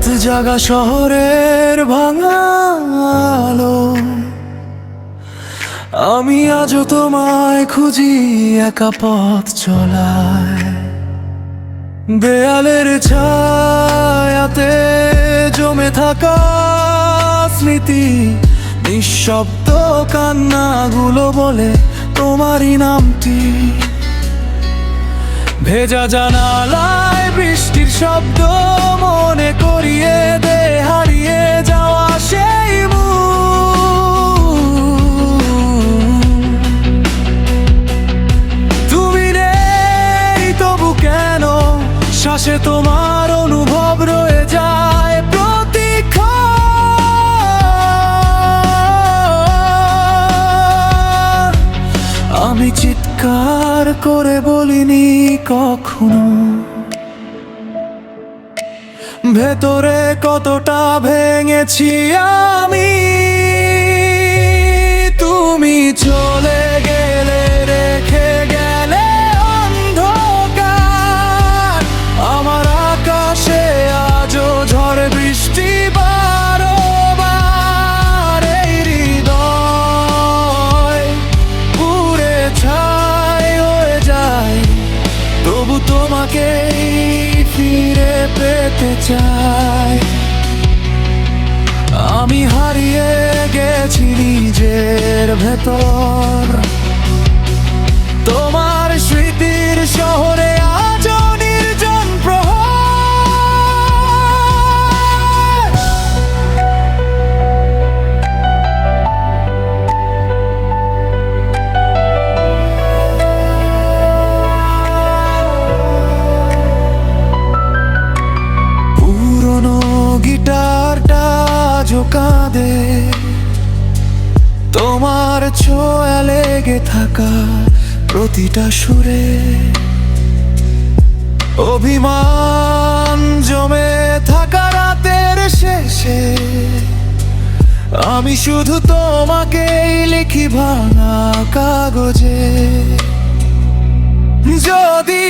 রাত জাগা শহরের ভাঙা আলো, আমি আজও তোমায় খুঁজি একা পথ চলায়। দেয়ালের ছায়াতে জমে থাকা স্মৃতি, নিঃশব্দ কান্নাগুলো বলে তোমারই নামটি। ভেজা জানালায় বৃষ্টির শব্দ মনে করিয়ে দে হারিয়ে যাওয়া সেই তুমি নেই তবু কেন শ্বাসে তোমার অনুভব রয়ে যায় প্রতিক্ষণ। আমি চিৎকার করে বলিনি কখনো ভেতরে কতটা ভেঙেছি আমি। তুমি চলে গেলে রেখে গেলে অন্ধকার, আমার আকাশে আজও ঝড় বৃষ্টি বারবার। এই হৃদয় পুড়ে ছাই হয়ে যায়, তবু তোমাকে ফিরে পেতে চাই। আমি হারিয়ে গেছি নিজের ভেতর, তোমার স্মৃতির শহরে আজও নির্জন প্রহর। পুরনো গিটারটা কাঁদে, তোমার ছোঁয়া লেগে থাকা প্রতিটা সুরে। অভিমান জমে থাকা রাতের শেষে আমি শুধু তোমাকেই লিখি ভাঙা কাগজে। যদি